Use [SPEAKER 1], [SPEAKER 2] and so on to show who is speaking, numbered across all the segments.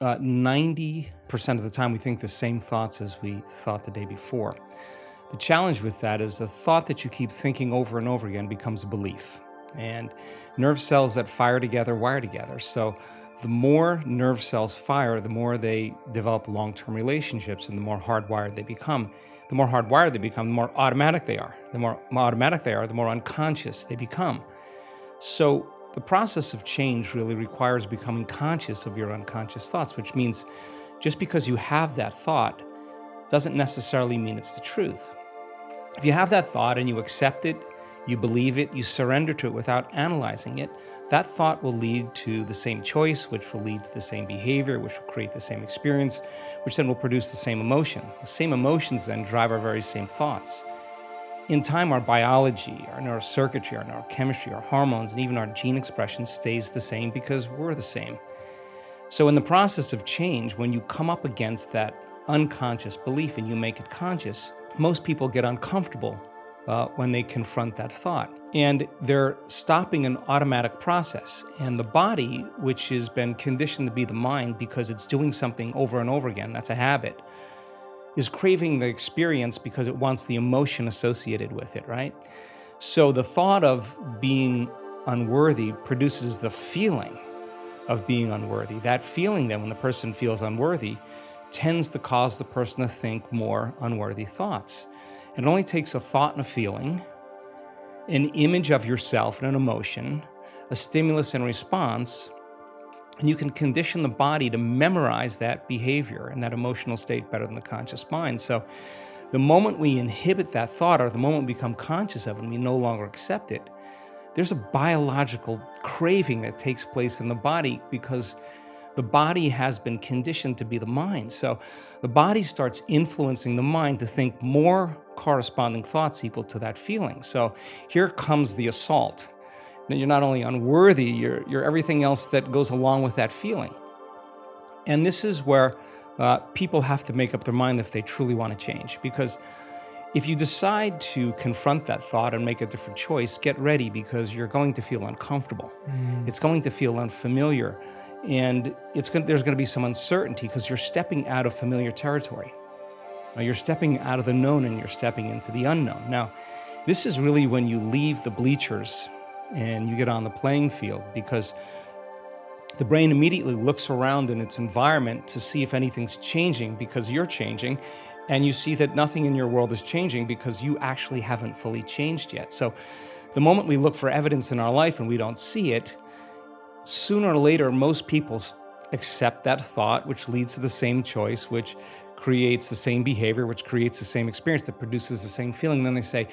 [SPEAKER 1] 90% of the time we think the same thoughts as we thought the day before. The challenge with that is the thought that you keep thinking over and over again becomes a belief. And nerve cells that fire together wire together. So the more nerve cells fire, the more they develop long-term relationships and the more hardwired they become. The more hardwired they become, the more automatic they are. The more automatic they are, the more unconscious they become. So the process of change really requires becoming conscious of your unconscious thoughts, which means just because you have that thought doesn't necessarily mean it's the truth. If you have that thought and you accept it, you believe it, you surrender to it without analyzing it, that thought will lead to the same choice, which will lead to the same behavior, which will create the same experience, which then will produce the same emotion. The same emotions then drive our very same thoughts. In time, our biology, our neurocircuitry, our neurochemistry, our hormones, and even our gene expression stays the same because we're the same. So in the process of change, when you come up against that unconscious belief and you make it conscious, most people get uncomfortable when they confront that thought. And they're stopping an automatic process. And the body, which has been conditioned to be the mind because it's doing something over and over again, that's a habit, is craving the experience because it wants the emotion associated with it, right? So the thought of being unworthy produces the feeling of being unworthy. That feeling then, when the person feels unworthy, tends to cause the person to think more unworthy thoughts. It only takes a thought and a feeling, an image of yourself and an emotion, a stimulus and response, and you can condition the body to memorize that behavior and that emotional state better than the conscious mind. So the moment we inhibit that thought, or the moment we become conscious of it and we no longer accept it, there's a biological craving that takes place in the body because the body has been conditioned to be the mind. So the body starts influencing the mind to think more corresponding thoughts equal to that feeling. So here comes the assault. Now, you're not only unworthy, you're everything else that goes along with that feeling. And this is where people have to make up their mind if they truly want to change. Because if you decide to confront that thought and make a different choice, get ready because you're going to feel uncomfortable. It's going to feel unfamiliar. And there's going to be some uncertainty because you're stepping out of familiar territory. You're stepping out of the known and you're stepping into the unknown. Now, this is really when you leave the bleachers and you get on the playing field, because the brain immediately looks around in its environment to see if anything's changing because you're changing, and you see that nothing in your world is changing because you actually haven't fully changed yet. So the moment we look for evidence in our life and we don't see it, sooner or later, most people accept that thought, which leads to the same choice, which creates the same behavior, which creates the same experience, that produces the same feeling. And then they say,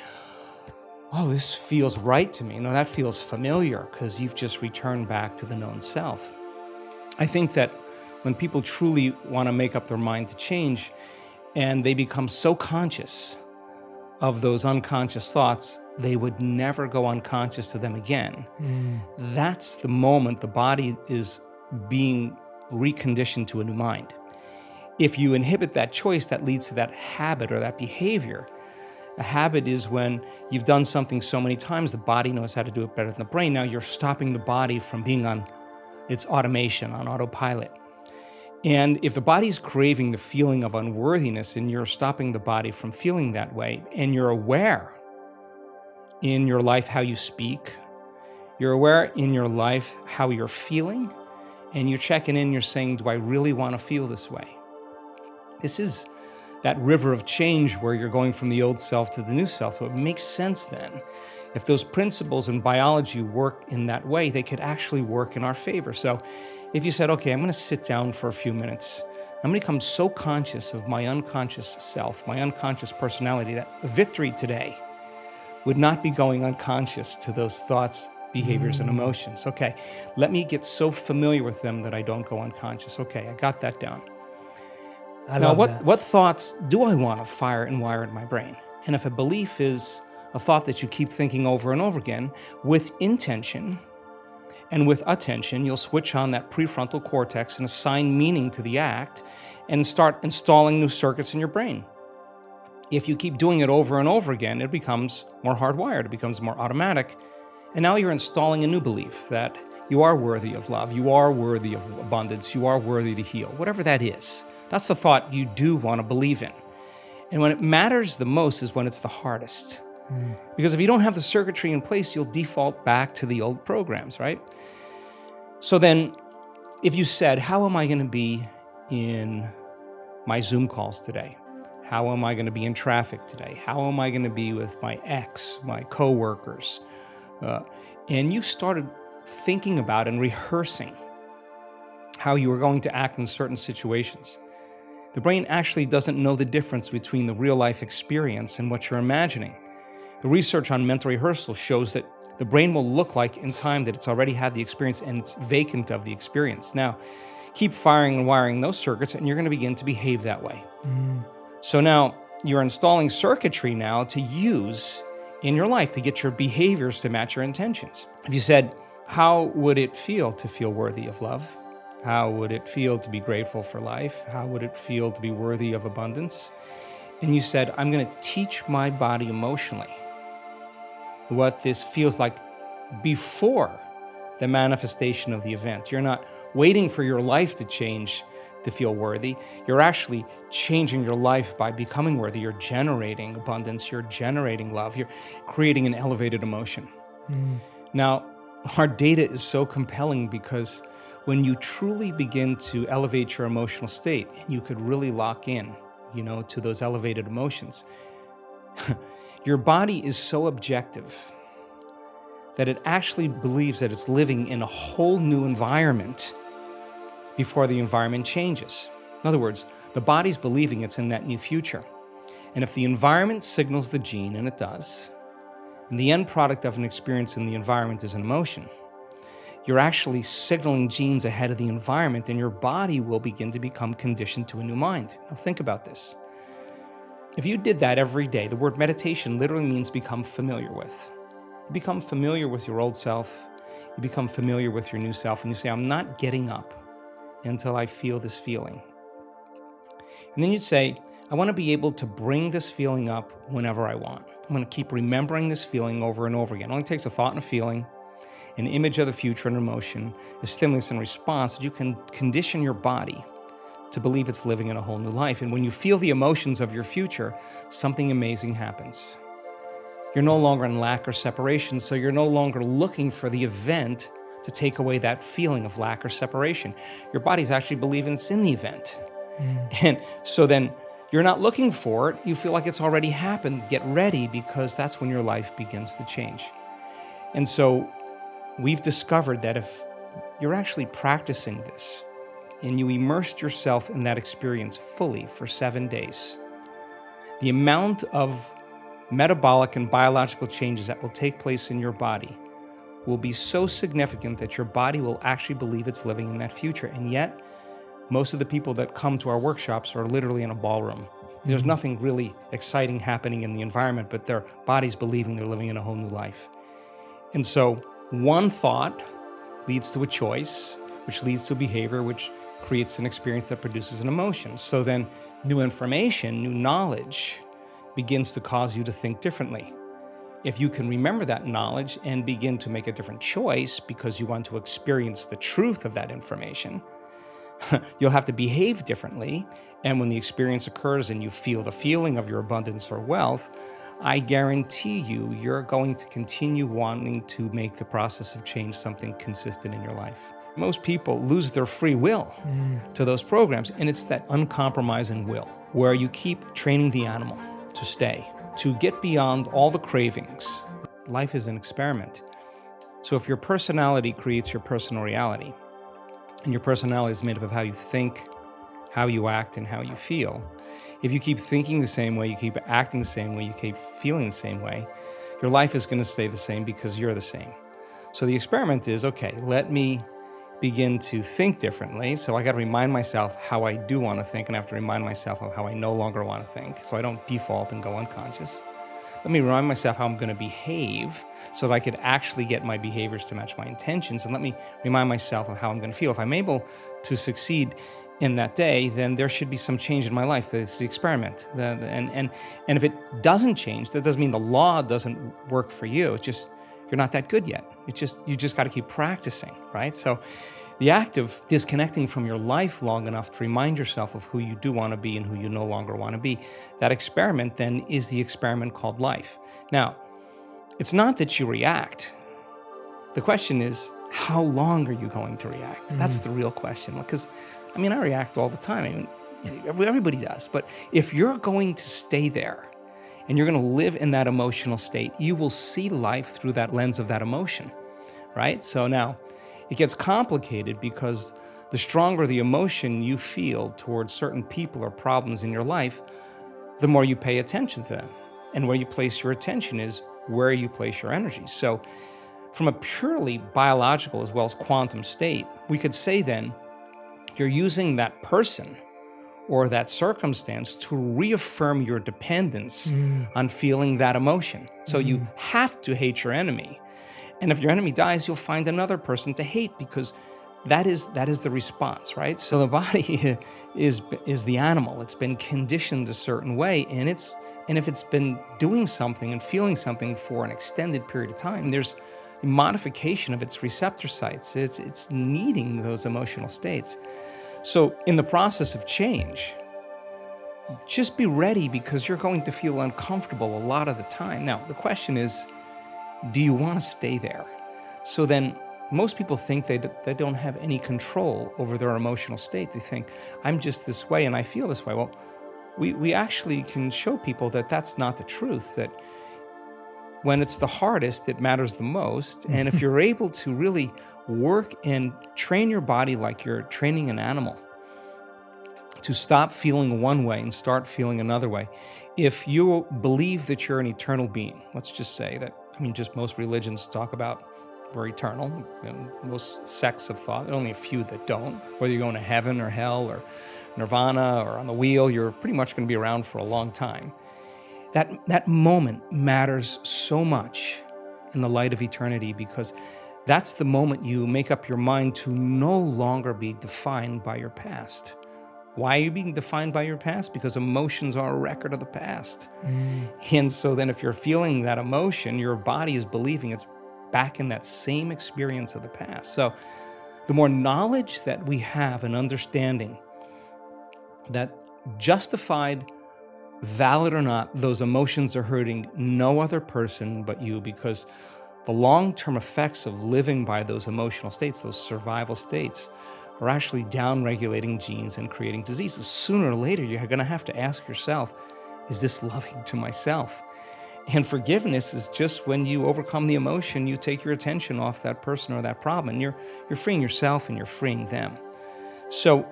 [SPEAKER 1] oh, this feels right to me. No, that feels familiar, because you've just returned back to the known self. I think that when people truly want to make up their mind to change, and they become so conscious of those unconscious thoughts, they would never go unconscious to them again. That's the moment the body is being reconditioned to a new mind. If you inhibit that choice, that leads to that habit or that behavior. A habit is when you've done something so many times, the body knows how to do it better than the brain. Now you're stopping the body from being on its automation, on autopilot. And if the body's craving the feeling of unworthiness and you're stopping the body from feeling that way, and you're aware in your life how you speak, you're aware in your life how you're feeling, and you're checking in, you're saying, do I really want to feel this way? This is that river of change where you're going from the old self to the new self. So it makes sense then. If those principles in biology work in that way, they could actually work in our favor. So if you said, okay, I'm going to sit down for a few minutes, I'm going to become so conscious of my unconscious self, my unconscious personality, that the victory today would not be going unconscious to those thoughts, behaviors, and emotions. Okay, let me get so familiar with them that I don't go unconscious. Okay, I got that down. Now, what thoughts do I want to fire and wire in my brain? And if a belief is a thought that you keep thinking over and over again, with intention and with attention, you'll switch on that prefrontal cortex and assign meaning to the act and start installing new circuits in your brain. If you keep doing it over and over again, it becomes more hardwired, it becomes more automatic, and now you're installing a new belief that you are worthy of love, you are worthy of abundance, you are worthy to heal, whatever that is. That's the thought you do want to believe in. And when it matters the most is when it's the hardest. Because if you don't have the circuitry in place, you'll default back to the old programs, right? So then, if you said, how am I going to be in my Zoom calls today? How am I going to be in traffic today? How am I going to be with my ex, my coworkers? And you started thinking about and rehearsing how you were going to act in certain situations. The brain actually doesn't know the difference between the real life experience and what you're imagining. The research on mental rehearsal shows that the brain will look like in time that it's already had the experience and it's vacant of the experience. Now, keep firing and wiring those circuits and you're going to begin to behave that way. So now you're installing circuitry now to use in your life to get your behaviors to match your intentions. If you said, how would it feel to feel worthy of love? How would it feel to be grateful for life? How would it feel to be worthy of abundance? And you said, I'm going to teach my body emotionally what this feels like before the manifestation of the event. You're not waiting for your life to change to feel worthy. You're actually changing your life by becoming worthy. You're generating abundance. You're generating love. You're creating an elevated emotion. Now, our data is so compelling because when you truly begin to elevate your emotional state, and you could really lock in, to those elevated emotions, your body is so objective that it actually believes that it's living in a whole new environment before the environment changes. In other words, the body's believing it's in that new future. And if the environment signals the gene, and it does, and the end product of an experience in the environment is an emotion, you're actually signaling genes ahead of the environment, and your body will begin to become conditioned to a new mind. Now think about this. If you did that every day, the word meditation literally means become familiar with. You become familiar with your old self, you become familiar with your new self, and you say, I'm not getting up until I feel this feeling. And then you'd say, I want to be able to bring this feeling up whenever I want. I'm going to keep remembering this feeling over and over again. It only takes a thought and a feeling, an image of the future and emotion, a stimulus and response, that you can condition your body to believe it's living in a whole new life. And when you feel the emotions of your future, something amazing happens. You're no longer in lack or separation, so you're no longer looking for the event to take away that feeling of lack or separation. Your body's actually believing it's in the event. And so then you're not looking for it. You feel like it's already happened. Get ready, because that's when your life begins to change. And so we've discovered that if you're actually practicing this and you immersed yourself in that experience fully for 7 days, the amount of metabolic and biological changes that will take place in your body will be so significant that your body will actually believe it's living in that future. And yet, most of the people that come to our workshops are literally in a ballroom. There's nothing really exciting happening in the environment, but their body's believing they're living in a whole new life. And so one thought leads to a choice, which leads to a behavior, which creates an experience that produces an emotion. So then new information, new knowledge begins to cause you to think differently. If you can remember that knowledge and begin to make a different choice because you want to experience the truth of that information, you'll have to behave differently. And when the experience occurs and you feel the feeling of your abundance or wealth, I guarantee you, you're going to continue wanting to make the process of change something consistent in your life. Most people lose their free will to those programs, and it's that uncompromising will where you keep training the animal to stay, to get beyond all the cravings. Life is an experiment. So if your personality creates your personal reality, and your personality is made up of how you think, how you act, and how you feel, if you keep thinking the same way, you keep acting the same way, you keep feeling the same way, your life is going to stay the same because you're the same. So the experiment is, okay, let me begin to think differently. So I got to remind myself how I do want to think, and I have to remind myself of how I no longer want to think, so I don't default and go unconscious. Let me remind myself how I'm going to behave so that I could actually get my behaviors to match my intentions. And let me remind myself of how I'm going to feel. If I'm able to succeed in that day, then there should be some change in my life. It's the experiment. And if it doesn't change, that doesn't mean the law doesn't work for you. It's just you're not that good yet. You just got to keep practicing, right? So the act of disconnecting from your life long enough to remind yourself of who you do want to be and who you no longer want to be, that experiment then is the experiment called life. Now, it's not that you react. The question is, how long are you going to react? That's the real question. Because, I react all the time. Everybody does. But if you're going to stay there and you're going to live in that emotional state, you will see life through that lens of that emotion, right? So now, it gets complicated because the stronger the emotion you feel towards certain people or problems in your life, the more you pay attention to them. And where you place your attention is where you place your energy. So from a purely biological as well as quantum state, we could say then you're using that person or that circumstance to reaffirm your dependence on feeling that emotion. So you have to hate your enemy. And if your enemy dies, you'll find another person to hate because that is the response, right? So the body is the animal. It's been conditioned a certain way, and if it's been doing something and feeling something for an extended period of time, there's a modification of its receptor sites. It's needing those emotional states. So in the process of change, just be ready because you're going to feel uncomfortable a lot of the time. Now, the question is, do you want to stay there? So then most people think they don't have any control over their emotional state. They think, I'm just this way and I feel this way. Well, we actually can show people that that's not the truth, that when it's the hardest, it matters the most. And if you're able to really work and train your body like you're training an animal to stop feeling one way and start feeling another way, if you believe that you're an eternal being, let's just say that, just most religions talk about we're eternal. Most sects of thought, only a few that don't. Whether you're going to heaven or hell or nirvana or on the wheel, you're pretty much going to be around for a long time. That moment matters so much in the light of eternity because that's the moment you make up your mind to no longer be defined by your past. Why are you being defined by your past? Because emotions are a record of the past. And so then if you're feeling that emotion, your body is believing it's back in that same experience of the past. So the more knowledge that we have and understanding that justified, valid or not, those emotions are hurting no other person but you, because the long-term effects of living by those emotional states, those survival states, are actually down-regulating genes and creating diseases. Sooner or later, you're going to have to ask yourself, is this loving to myself? And forgiveness is just when you overcome the emotion, you take your attention off that person or that problem, and you're freeing yourself and you're freeing them. So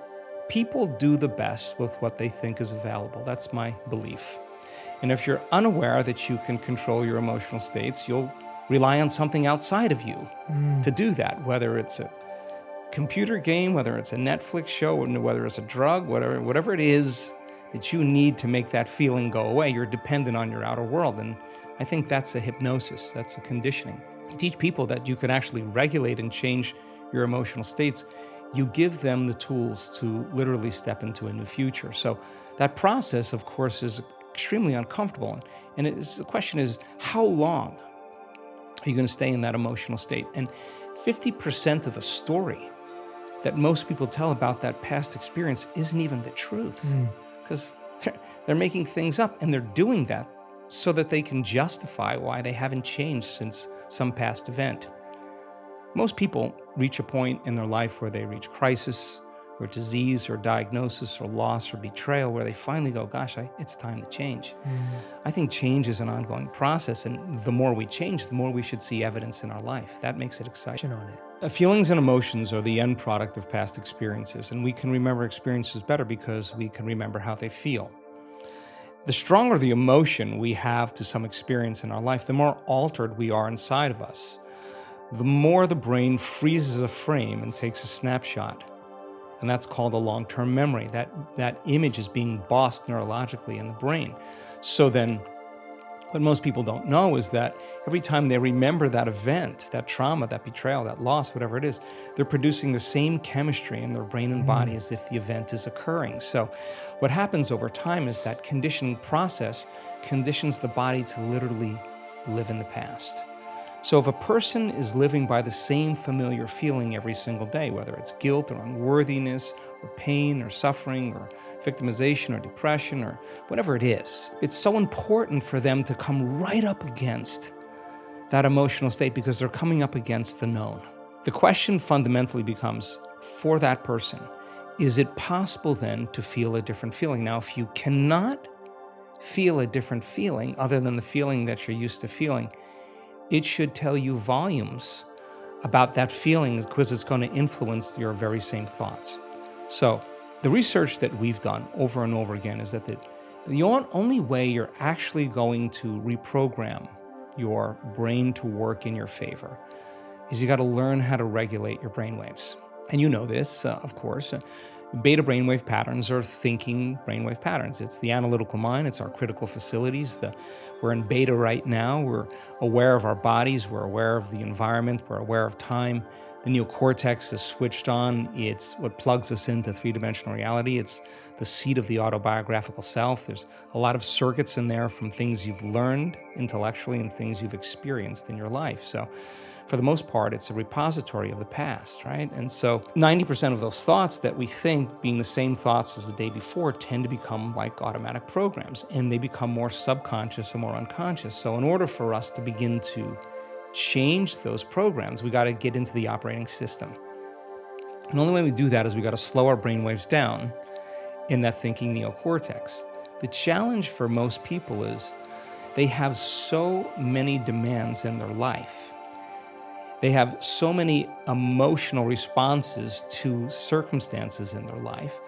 [SPEAKER 1] people do the best with what they think is available. That's my belief. And if you're unaware that you can control your emotional states, you'll rely on something outside of you to do that, whether it's a computer game, whether it's a Netflix show, whether it's a drug, whatever it is that you need to make that feeling go away. You're dependent on your outer world. And I think that's a hypnosis. That's a conditioning. You teach people that you can actually regulate and change your emotional states. You give them the tools to literally step into a new future. So that process, of course, is extremely uncomfortable. And the question is, how long are you going to stay in that emotional state? And 50% of the story that most people tell about that past experience isn't even the truth, because they're making things up, and they're doing that so that they can justify why they haven't changed since some past event. Most people reach a point in their life where they reach crisis or disease or diagnosis or loss or betrayal where they finally go, gosh, it's time to change. I think change is an ongoing process, and the more we change, the more we should see evidence in our life. That makes it exciting. On it. Feelings and emotions are the end product of past experiences, and we can remember experiences better because we can remember how they feel. The stronger the emotion we have to some experience in our life, the more altered we are inside of us. The more the brain freezes a frame and takes a snapshot. And that's called a long-term memory. That image is being bossed neurologically in the brain. So then what most people don't know is that every time they remember that event, that trauma, that betrayal, that loss, whatever it is, they're producing the same chemistry in their brain and body as if the event is occurring. So what happens over time is that conditioning process conditions the body to literally live in the past. So if a person is living by the same familiar feeling every single day, whether it's guilt or unworthiness or pain or suffering or victimization or depression or whatever it is, it's so important for them to come right up against that emotional state because they're coming up against the known. The question fundamentally becomes, for that person, is it possible then to feel a different feeling? Now, if you cannot feel a different feeling other than the feeling that you're used to feeling, it should tell you volumes about that feeling because it's going to influence your very same thoughts. So the research that we've done over and over again is that the only way you're actually going to reprogram your brain to work in your favor is you got to learn how to regulate your brainwaves. And you know this, of course. Beta brainwave patterns are thinking brainwave patterns. It's the analytical mind. It's our critical facilities. We're in beta right now. We're aware of our bodies. We're aware of the environment. We're aware of time. The neocortex is switched on. It's what plugs us into three-dimensional reality. It's the seat of the autobiographical self. There's a lot of circuits in there from things you've learned intellectually and things you've experienced in your life. So for the most part, it's a repository of the past, right? And so 90% of those thoughts that we think being the same thoughts as the day before tend to become like automatic programs, and they become more subconscious or more unconscious. So in order for us to begin to change those programs, we got to get into the operating system. And the only way we do that is we got to slow our brainwaves down in that thinking neocortex. The challenge for most people is they have so many demands in their life. They have so many emotional responses to circumstances in their life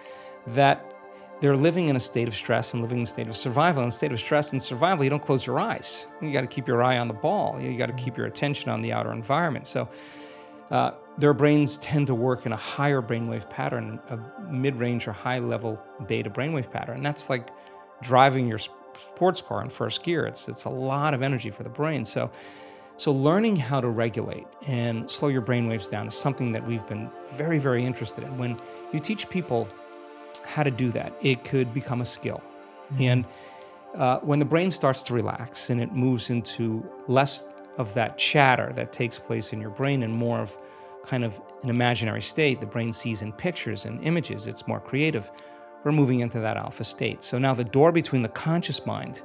[SPEAKER 1] that they're living in a state of stress and living in a state of survival. In a state of stress and survival, you don't close your eyes. You got to keep your eye on the ball. You got to keep your attention on the outer environment. So their brains tend to work in a higher brainwave pattern, a mid-range or high-level beta brainwave pattern. And that's like driving your sports car in first gear. It's a lot of energy for the brain. So learning how to regulate and slow your brainwaves down is something that we've been very, very interested in. When you teach people how to do that, it could become a skill. And when the brain starts to relax and it moves into less of that chatter that takes place in your brain and more of kind of an imaginary state, the brain sees in pictures and images, it's more creative, we're moving into that alpha state. So now the door between the conscious mind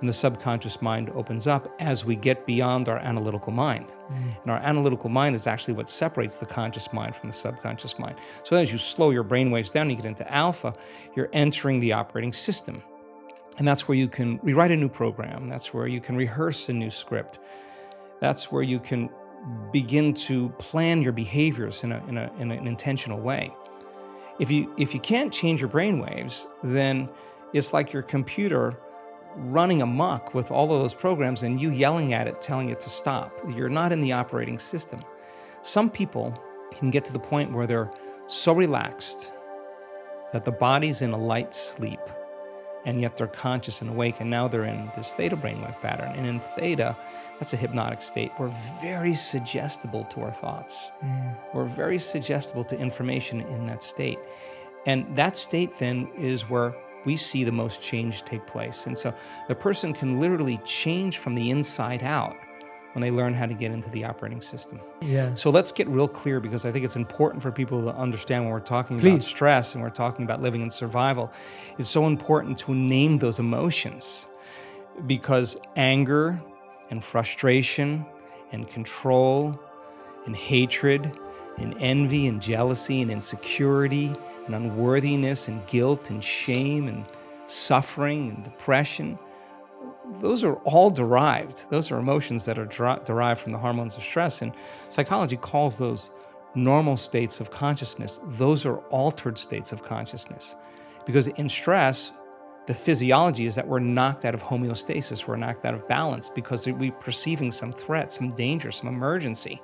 [SPEAKER 1] and the subconscious mind opens up as we get beyond our analytical mind. And our analytical mind is actually what separates the conscious mind from the subconscious mind. So as you slow your brainwaves down, you get into alpha, you're entering the operating system. And that's where you can rewrite a new program. That's where you can rehearse a new script. That's where you can begin to plan your behaviors in an intentional way. If you can't change your brainwaves, then it's like your computer running amok with all of those programs and you yelling at it, telling it to stop. You're not in the operating system. Some people can get to the point where they're so relaxed that the body's in a light sleep, and yet they're conscious and awake, and now they're in this theta brainwave pattern. And in theta, that's a hypnotic state. We're very suggestible to our thoughts. We're very suggestible to information in that state. And that state then is where we see the most change take place. And so the person can literally change from the inside out when they learn how to get into the operating system.
[SPEAKER 2] Yeah.
[SPEAKER 1] So let's get real clear, because I think it's important for people to understand when we're talking about stress and we're talking about living in survival. It's so important to name those emotions, because anger and frustration and control and hatred and envy and jealousy and insecurity and unworthiness and guilt and shame and suffering and depression, those are all derived. Those are emotions that are derived from the hormones of stress. And psychology calls those normal states of consciousness. Those are altered states of consciousness. Because in stress, the physiology is that we're knocked out of homeostasis. We're knocked out of balance because we're perceiving some threat, some danger, some emergency.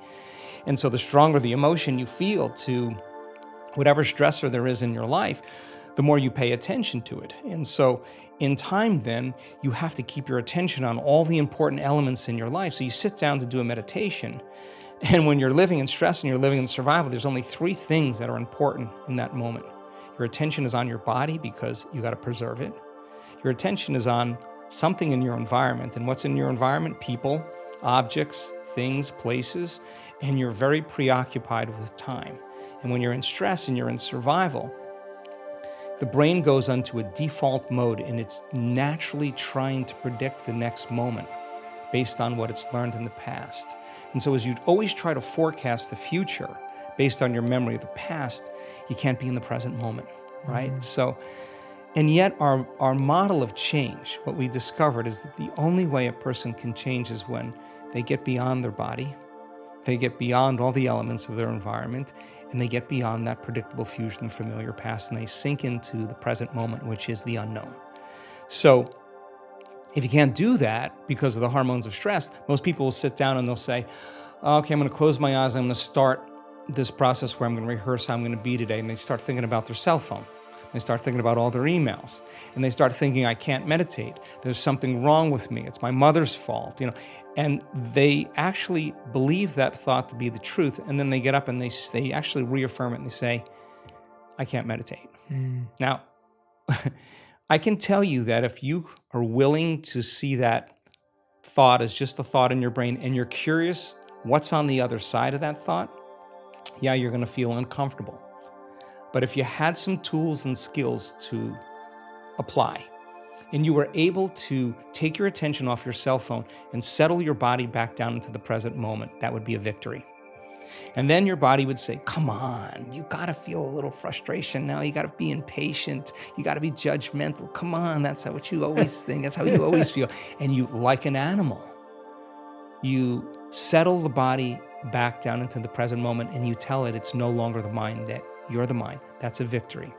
[SPEAKER 1] And so the stronger the emotion you feel to whatever stressor there is in your life, the more you pay attention to it. And so in time then, you have to keep your attention on all the important elements in your life. So you sit down to do a meditation. And when you're living in stress and you're living in survival, there's only 3 things that are important in that moment. Your attention is on your body because you got to preserve it. Your attention is on something in your environment. And what's in your environment? People, objects, things, places, and you're very preoccupied with time. And when you're in stress and you're in survival, the brain goes onto a default mode and it's naturally trying to predict the next moment based on what it's learned in the past. And so as you always try to forecast the future based on your memory of the past, you can't be in the present moment, right? And yet our model of change, what we discovered is that the only way a person can change is when they get beyond their body, they get beyond all the elements of their environment, and they get beyond that predictable future and familiar past, and they sink into the present moment, which is the unknown. So if you can't do that because of the hormones of stress, most people will sit down and they'll say, okay, I'm going to close my eyes. I'm going to start this process where I'm going to rehearse how I'm going to be today. And they start thinking about their cell phone. They start thinking about all their emails. And they start thinking, I can't meditate. There's something wrong with me. It's my mother's fault. And they actually believe that thought to be the truth. And then they get up and they actually reaffirm it and they say, I can't meditate. Now, I can tell you that if you are willing to see that thought as just a thought in your brain and you're curious what's on the other side of that thought, yeah, you're going to feel uncomfortable. But if you had some tools and skills to apply and you were able to take your attention off your cell phone and settle your body back down into the present moment, that would be a victory. And then your body would say, come on, you got to feel a little frustration now. You got to be impatient. You got to be judgmental. Come on, that's what you always think. That's how you always feel. And you, like an animal, you settle the body back down into the present moment and you tell it it's no longer the mind, that you're the mind. That's a victory.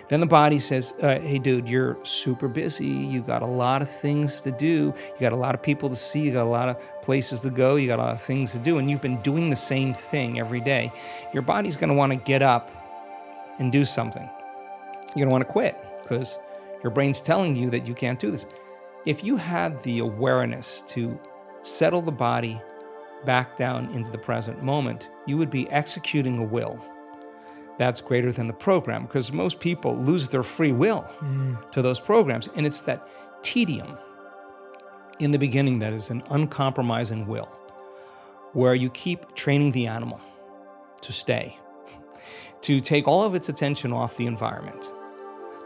[SPEAKER 1] Then the body says, hey, dude, you're super busy. You got a lot of things to do. You got a lot of people to see. You got a lot of places to go. You got a lot of things to do. And you've been doing the same thing every day. Your body's going to want to get up and do something. You're going to want to quit because your brain's telling you that you can't do this. If you had the awareness to settle the body back down into the present moment, you would be executing a will that's greater than the program, because most people lose their free will to those programs. And it's that tedium in the beginning that is an uncompromising will, where you keep training the animal to stay, to take all of its attention off the environment,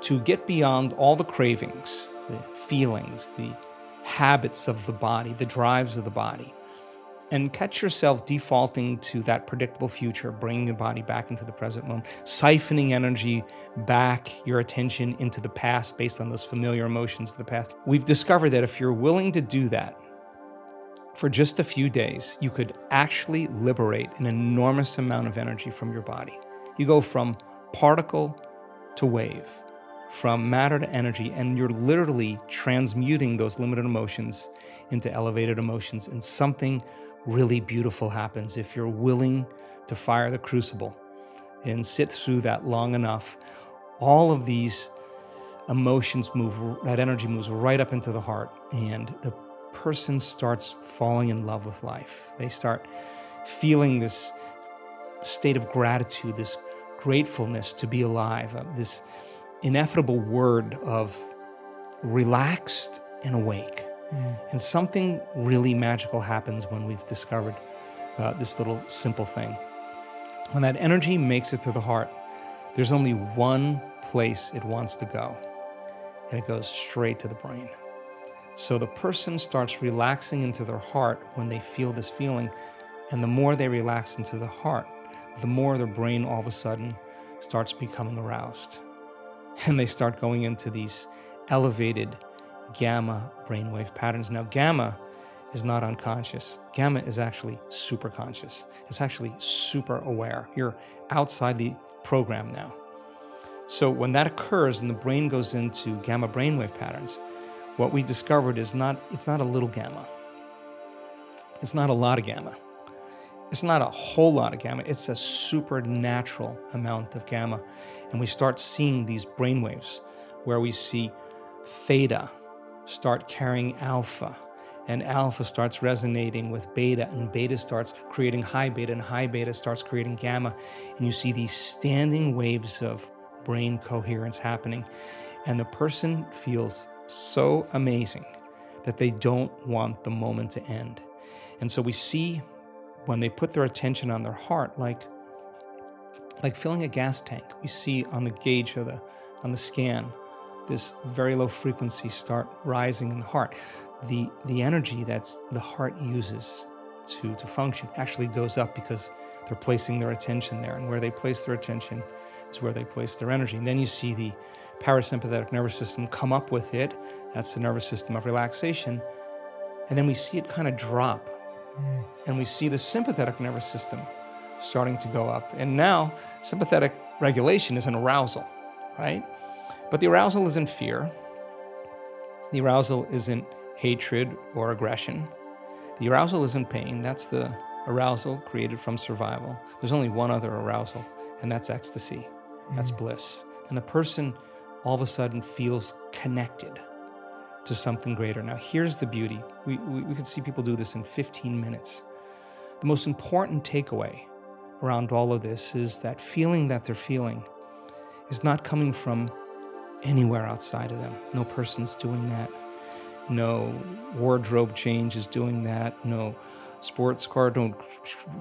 [SPEAKER 1] to get beyond all the cravings, the feelings, the habits of the body, the drives of the body, and catch yourself defaulting to that predictable future, bringing the body back into the present moment, siphoning energy back, your attention into the past based on those familiar emotions of the past. We've discovered that if you're willing to do that for just a few days, you could actually liberate an enormous amount of energy from your body. You go from particle to wave, from matter to energy, and you're literally transmuting those limited emotions into elevated emotions, and something really beautiful happens if you're willing to fire the crucible and sit through that long enough. All of these emotions move, that energy moves right up into the heart, and the person starts falling in love with life. They start feeling this state of gratitude, this gratefulness to be alive, this ineffable word of relaxed and awake. And something really magical happens when we've discovered this little simple thing. When that energy makes it to the heart, there's only one place it wants to go, and it goes straight to the brain. So the person starts relaxing into their heart when they feel this feeling, and the more they relax into the heart, the more their brain all of a sudden starts becoming aroused. And they start going into these elevated gamma brainwave patterns. Now, gamma is not unconscious. Gamma is actually super conscious. It's actually super aware. You're outside the program now. So when that occurs and the brain goes into gamma brainwave patterns, what we discovered is it's not a little gamma. It's not a lot of gamma. It's not a whole lot of gamma. It's a supernatural amount of gamma. And we start seeing these brainwaves where we see theta start carrying alpha, and alpha starts resonating with beta, and beta starts creating high beta, and high beta starts creating gamma. And you see these standing waves of brain coherence happening. And the person feels so amazing that they don't want the moment to end. And so we see when they put their attention on their heart, like filling a gas tank, we see on the gauge on the scan, this very low frequency start rising in the heart. The energy that's the heart uses to function actually goes up because they're placing their attention there. And where they place their attention is where they place their energy. And then you see the parasympathetic nervous system come up with it. That's the nervous system of relaxation. And then we see it kind of drop. And we see the sympathetic nervous system starting to go up. And now sympathetic regulation is an arousal, right? But the arousal isn't fear. The arousal isn't hatred or aggression. The arousal isn't pain. That's the arousal created from survival. There's only one other arousal, and that's ecstasy. That's bliss. And the person all of a sudden feels connected to something greater. Now, here's the beauty. We could see people do this in 15 minutes. The most important takeaway around all of this is that feeling that they're feeling is not coming from anywhere outside of them. No person's doing that. No wardrobe change is doing that. No sports car, no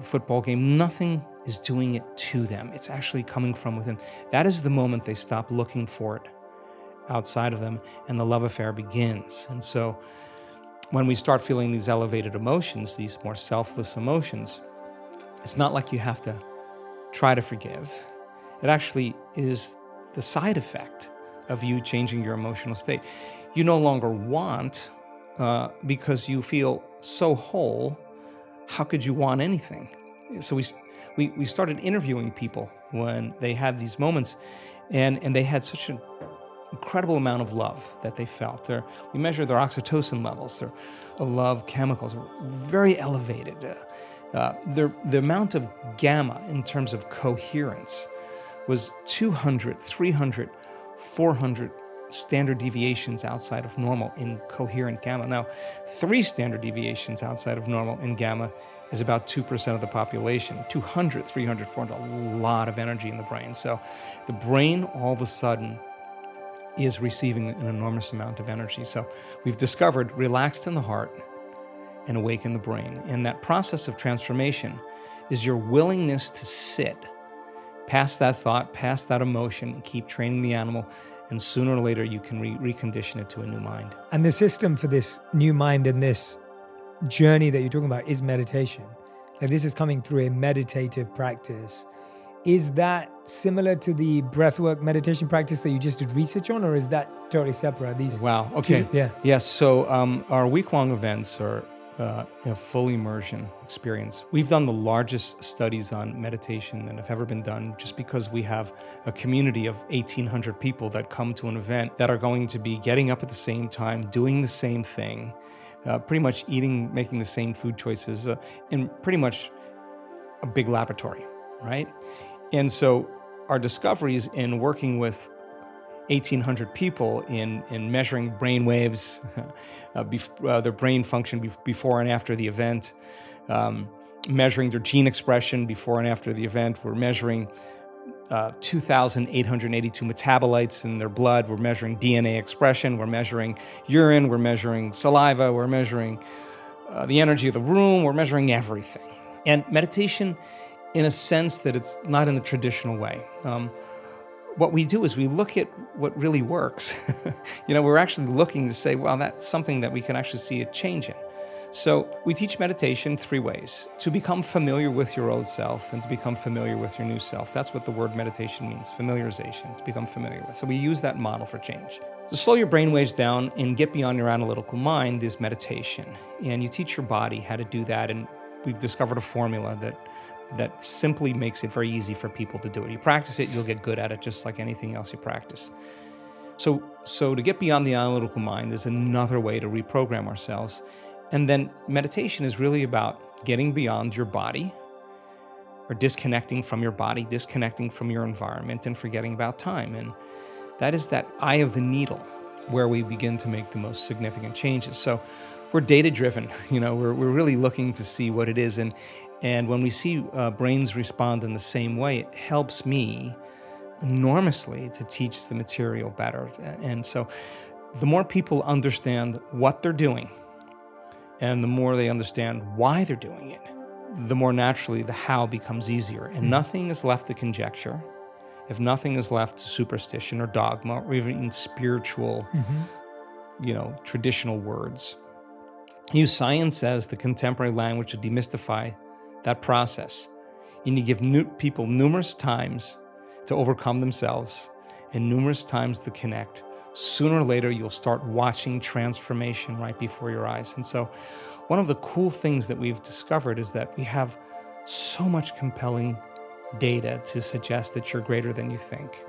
[SPEAKER 1] football game. Nothing is doing it to them. It's actually coming from within. That is the moment they stop looking for it outside of them, and the love affair begins. And so when we start feeling these elevated emotions, these more selfless emotions, it's not like you have to try to forgive. It actually is the side effect of you changing your emotional state. You no longer want because you feel so whole. How could you want anything? So we started interviewing people when they had these moments, and they had such an incredible amount of love that they felt. We measured their oxytocin levels, their love chemicals were very elevated. The amount of gamma in terms of coherence was 200, 300, 400 standard deviations outside of normal in coherent gamma. Now, 3 standard deviations outside of normal in gamma is about 2% of the population. 200, 300, 400, a lot of energy in the brain. So the brain all of a sudden is receiving an enormous amount of energy. So we've discovered relaxed in the heart and awake in the brain. And that process of transformation is your willingness to sit past that thought, past that emotion, and keep training the animal. And sooner or later, you can recondition it to a new mind.
[SPEAKER 2] And the system for this new mind and this journey that you're talking about is meditation. Like, this is coming through a meditative practice. Is that similar to the breathwork meditation practice that you just did research on, or is that totally separate?
[SPEAKER 1] Wow. Okay.
[SPEAKER 2] Yeah.
[SPEAKER 1] Yes. So our week-long events are a full immersion experience. We've done the largest studies on meditation that have ever been done, just because we have a community of 1,800 people that come to an event that are going to be getting up at the same time, doing the same thing, pretty much making the same food choices, in pretty much a big laboratory, right? And so our discoveries in working with 1,800 people in measuring brain waves, their brain function before and after the event, measuring their gene expression before and after the event. We're measuring 2,882 metabolites in their blood. We're measuring DNA expression. We're measuring urine. We're measuring saliva. We're measuring the energy of the room. We're measuring everything. And meditation, in a sense that it's not in the traditional way. What we do is we look at what really works. We're actually looking to say, well, that's something that we can actually see a change in. So we teach meditation 3 ways: to become familiar with your old self and to become familiar with your new self. That's what the word meditation means, familiarization, to become familiar with. So we use that model for change. To slow your brain waves down and get beyond your analytical mind is meditation. And you teach your body how to do that. And we've discovered a formula that simply makes it very easy for people to do it. You practice it, you'll get good at it, just like anything else you practice. So to get beyond the analytical mind, there's another way to reprogram ourselves. And then meditation is really about getting beyond your body, or disconnecting from your body, disconnecting from your environment, and forgetting about time. And that is that eye of the needle where we begin to make the most significant changes. So we're data-driven. We're really looking to see what it is. And when we see brains respond in the same way, it helps me enormously to teach the material better. And so the more people understand what they're doing and the more they understand why they're doing it, the more naturally the how becomes easier. And nothing is left to conjecture, if nothing is left to superstition or dogma or even spiritual, traditional words. Use science as the contemporary language to demystify that process. You need to give people numerous times to overcome themselves and numerous times to connect. Sooner or later, you'll start watching transformation right before your eyes. And so one of the cool things that we've discovered is that we have so much compelling data to suggest that you're greater than you think,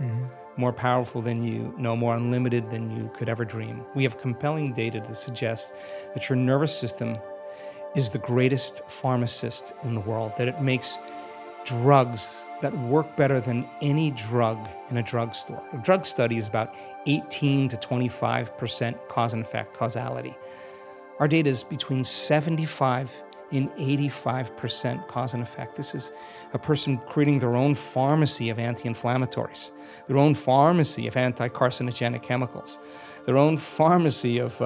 [SPEAKER 1] more powerful than you know, more unlimited than you could ever dream. We have compelling data to suggest that your nervous system is the greatest pharmacist in the world, that it makes drugs that work better than any drug in a drugstore. A drug study is about 18 to 25% cause and effect, causality. Our data is between 75 and 85% cause and effect. This is a person creating their own pharmacy of anti-inflammatories, their own pharmacy of anti-carcinogenic chemicals, their own pharmacy of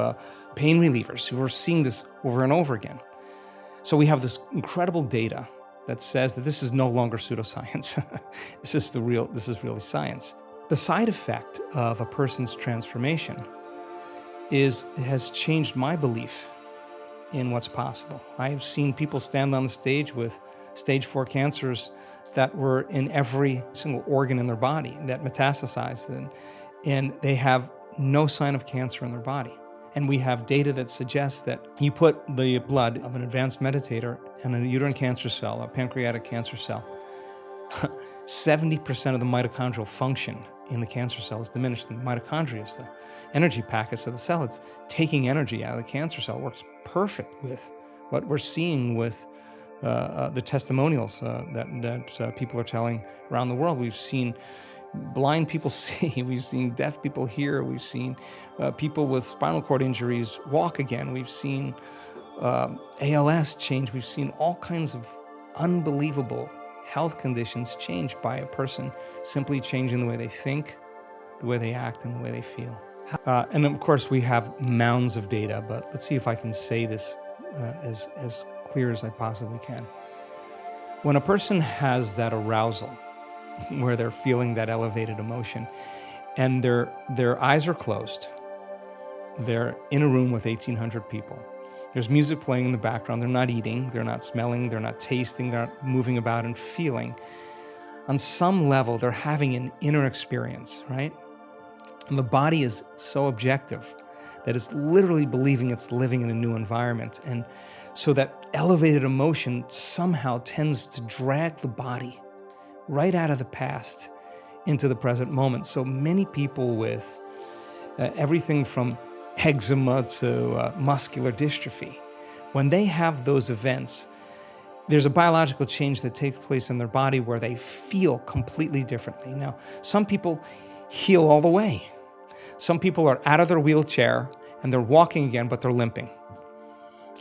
[SPEAKER 1] pain relievers, who are seeing this over and over again. So we have this incredible data that says that this is no longer pseudoscience. This is really science. The side effect of a person's transformation has changed my belief in what's possible. I have seen people stand on the stage with stage 4 cancers that were in every single organ in their body that metastasized, and they have no sign of cancer in their body. And we have data that suggests that you put the blood of an advanced meditator and a uterine cancer cell, a pancreatic cancer cell, 70% of the mitochondrial function in the cancer cell is diminished. And the mitochondria is the energy packets of the cell. It's taking energy out of the cancer cell. It works perfect with what we're seeing with the testimonials that people are telling around the world. We've seen blind people see, we've seen deaf people hear, we've seen people with spinal cord injuries walk again, we've seen ALS change, we've seen all kinds of unbelievable health conditions changed by a person simply changing the way they think, the way they act, and the way they feel. And of course we have mounds of data, but let's see if I can say this as clear as I possibly can. When a person has that arousal, where they're feeling that elevated emotion, and their eyes are closed, they're in a room with 1,800 people. There's music playing in the background. They're not eating, they're not smelling, they're not tasting, they're not moving about and feeling. On some level, they're having an inner experience, right? And the body is so objective that it's literally believing it's living in a new environment. And so that elevated emotion somehow tends to drag the body right out of the past into the present moment. So many people with everything from eczema to muscular dystrophy, when they have those events, there's a biological change that takes place in their body where they feel completely differently. Now, some people heal all the way. Some people are out of their wheelchair and they're walking again, but they're limping.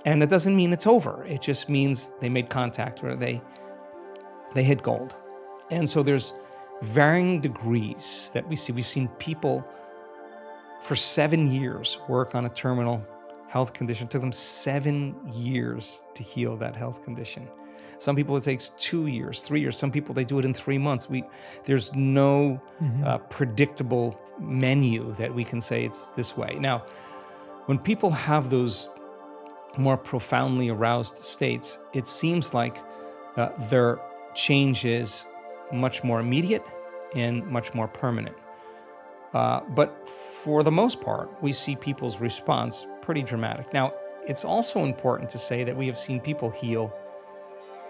[SPEAKER 1] And that doesn't mean it's over. It just means they made contact or they hit gold. And so there's varying degrees that we see. We've seen people for 7 years work on a terminal health condition. It took them 7 years to heal that health condition. Some people it takes 2 years, 3 years. Some people, they do it in 3 months. There's no predictable menu that we can say it's this way. Now, when people have those more profoundly aroused states, it seems like their change is much more immediate and much more permanent. But for the most part, we see people's response pretty dramatic. Now, it's also important to say that we have seen people heal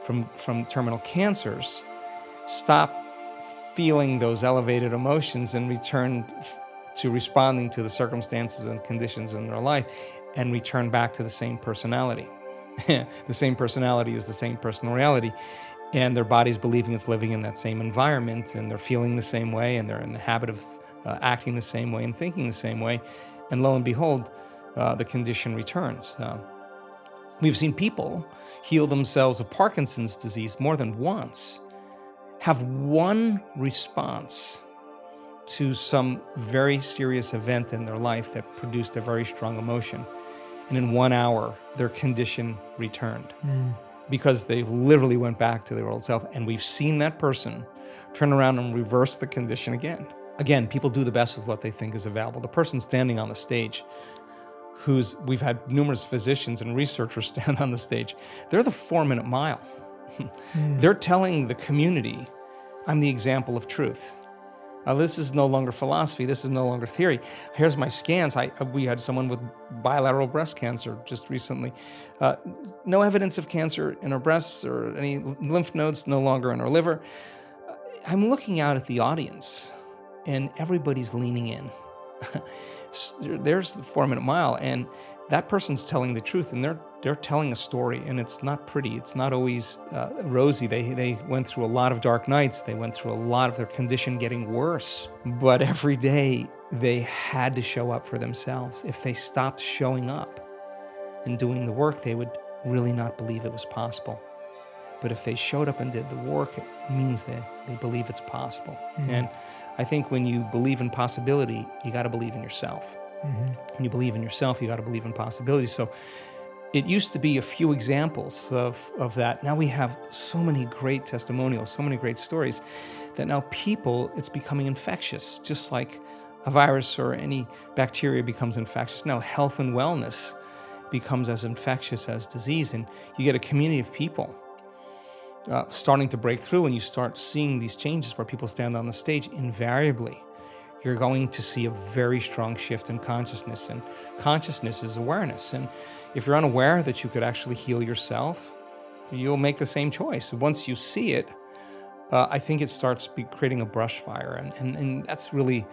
[SPEAKER 1] from terminal cancers, stop feeling those elevated emotions and return to responding to the circumstances and conditions in their life and return back to the same personality. The same personality is the same personal reality. And their body's believing it's living in that same environment, and they're feeling the same way, and they're in the habit of acting the same way and thinking the same way. And lo and behold, the condition returns. We've seen people heal themselves of Parkinson's disease more than once, have one response to some very serious event in their life that produced a very strong emotion, and in 1 hour, their condition returned because they literally went back to their old self. And we've seen that person turn around and reverse the condition again. Again, people do the best with what they think is available. The person standing on the stage, we've had numerous physicians and researchers stand on the stage, they're the 4-minute mile. They're telling the community, I'm the example of truth. This is no longer philosophy. This is no longer theory. Here's my scans. We had someone with bilateral breast cancer just recently. No evidence of cancer in her breasts or any lymph nodes, no longer in her liver. I'm looking out at the audience and everybody's leaning in. There's the 4-minute mile, and that person's telling the truth, and they're telling a story, and it's not pretty. It's not always rosy. They went through a lot of dark nights. They went through a lot of their condition getting worse. But every day they had to show up for themselves. If they stopped showing up and doing the work, they would really not believe it was possible. But if they showed up and did the work, it means that they believe it's possible. And I think when you believe in possibility, you got to believe in yourself. When you believe in yourself, you got to believe in possibility. So it used to be a few examples of that. Now we have so many great testimonials, so many great stories that now people, it's becoming infectious, just like a virus or any bacteria becomes infectious. Now health and wellness becomes as infectious as disease, and you get a community of people starting to break through, and you start seeing these changes where people stand on the stage. Invariably, you're going to see a very strong shift in consciousness, and consciousness is awareness. And if you're unaware that you could actually heal yourself, you'll make the same choice. Once you see it, I think it starts creating a brush fire, and that's really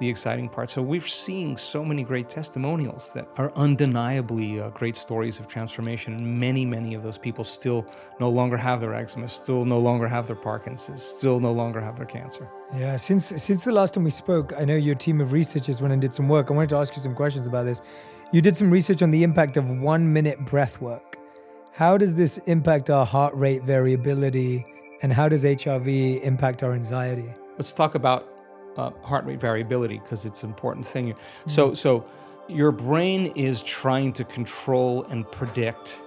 [SPEAKER 1] the exciting part. So we're seeing so many great testimonials that are undeniably great stories of transformation. And many of those people still no longer have their eczema, still no longer have their Parkinson's, still no longer have their cancer.
[SPEAKER 2] Yeah, since the last time we spoke, I know your team of researchers went and did some work. I wanted to ask you some questions about this. You did some research on the impact of 1-minute breath work. How does this impact our heart rate variability, and how does HRV impact our anxiety?
[SPEAKER 1] Let's talk about heart rate variability, because it's an important thing. So your brain is trying to control and predict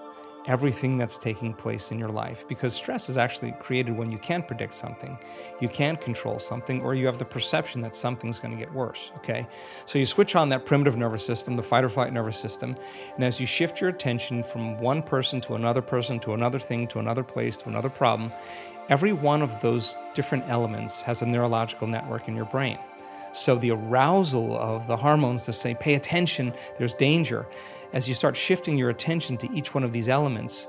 [SPEAKER 1] everything that's taking place in your life, because stress is actually created when you can't predict something, you can't control something, or you have the perception that something's going to get worse, okay? So you switch on that primitive nervous system, the fight or flight nervous system, and as you shift your attention from one person to another thing, to another place, to another problem, every one of those different elements has a neurological network in your brain. So the arousal of the hormones to say, pay attention, there's danger. As you start shifting your attention to each one of these elements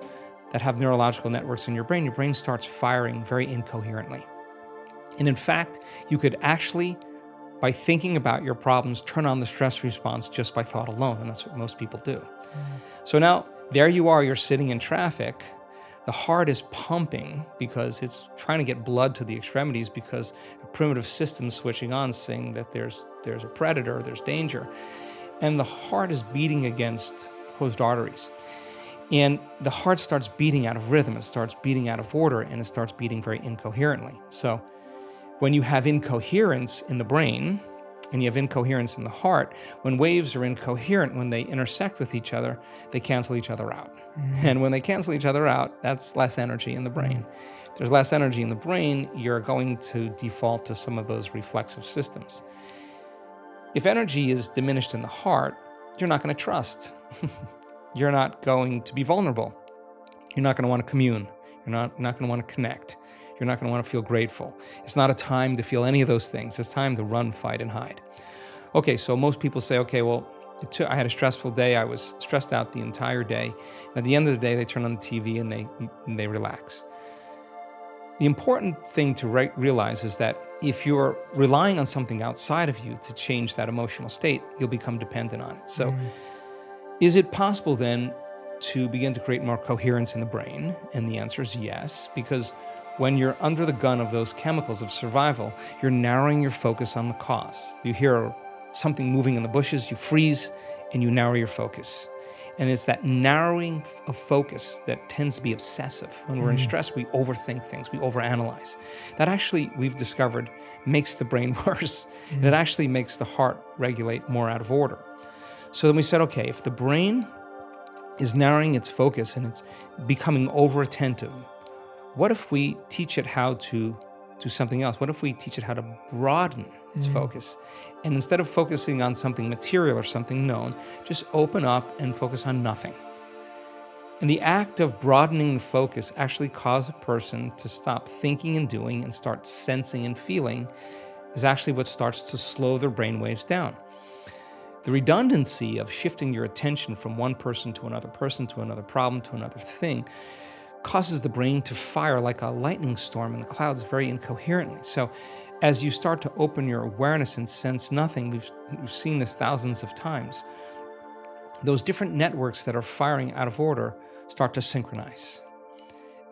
[SPEAKER 1] that have neurological networks in your brain starts firing very incoherently. And in fact, you could actually, by thinking about your problems, turn on the stress response just by thought alone, and that's what most people do. So now, there you are, you're sitting in traffic. The heart is pumping because it's trying to get blood to the extremities, because a primitive system switching on saying that there's a predator, there's danger. And the heart is beating against closed arteries. And the heart starts beating out of rhythm, it starts beating out of order, and it starts beating very incoherently. So when you have incoherence in the brain, and you have incoherence in the heart, when waves are incoherent, when they intersect with each other, they cancel each other out. And when they cancel each other out, that's less energy in the brain. If there's less energy in the brain, you're going to default to some of those reflexive systems. If energy is diminished in the heart, you're not going to trust. You're not going to be vulnerable. You're not going to want to commune. You're not going to want to connect. You're not going to want to feel grateful. It's not a time to feel any of those things. It's time to run, fight, and hide. Okay, so most people say, okay, well, I had a stressful day. I was stressed out the entire day. And at the end of the day, they turn on the TV and they relax. The important thing to realize is that if you're relying on something outside of you to change that emotional state, you'll become dependent on it. So is it possible then to begin to create more coherence in the brain? And the answer is yes, because when you're under the gun of those chemicals of survival, you're narrowing your focus on the cause. You hear something moving in the bushes, you freeze, and you narrow your focus. And it's that narrowing of focus that tends to be obsessive. When we're in stress, we overthink things, we overanalyze. That actually, we've discovered, makes the brain worse. And it actually makes the heart regulate more out of order. So then we said, okay, if the brain is narrowing its focus and it's becoming over attentive. What if we teach it how to do something else? What if we teach it how to broaden its focus? And instead of focusing on something material or something known, just open up and focus on nothing. And the act of broadening the focus actually causes a person to stop thinking and doing and start sensing and feeling, is actually what starts to slow their brain waves down. The redundancy of shifting your attention from one person to another problem, to another thing, causes the brain to fire like a lightning storm in the clouds very incoherently. So as you start to open your awareness and sense nothing, we've seen this thousands of times, those different networks that are firing out of order start to synchronize.